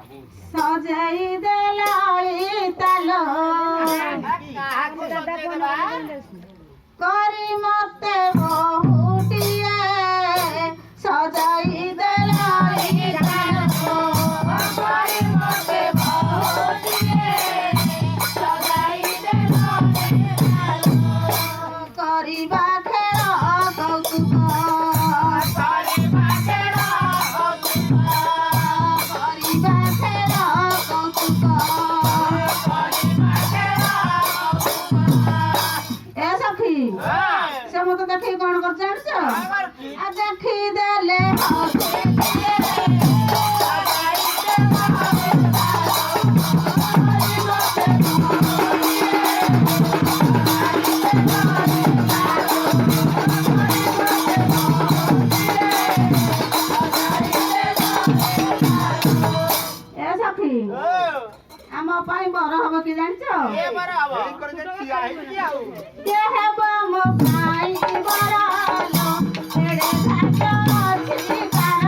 ସଜେଇ ଦେଲାଇ ତାଲ କରି ମତେ ବହୁଟିଏ ସଜାଇ ଦେଲାଇ ତାଲ କରି ମତେ ବହୁଟିଏ ସଜାଇ ଦେଲାଇ ତାଲ କରିବା ଖେଳ କୌତୁକ କରିବା ଖେଳ କୌତୁକ କରିବା ଖେଳ କୌତୁକ କରିବା ଖେଳ କୌତୁକ। ଏ ସଖୀ ସେ ମତେ ଦେଖିକି କଣ କରୁଛ ଜାଣିଛ? ଆ ଦେଖିଦେଲେ ଆମ ପାଇଁ ବର ହବ କି ଜାଣିଛ? କିଏ ହେବ ମୋ ପାଇଁ ବର ଏଡ଼େ ଭାଗ୍ୟ ଅଛି ତାର।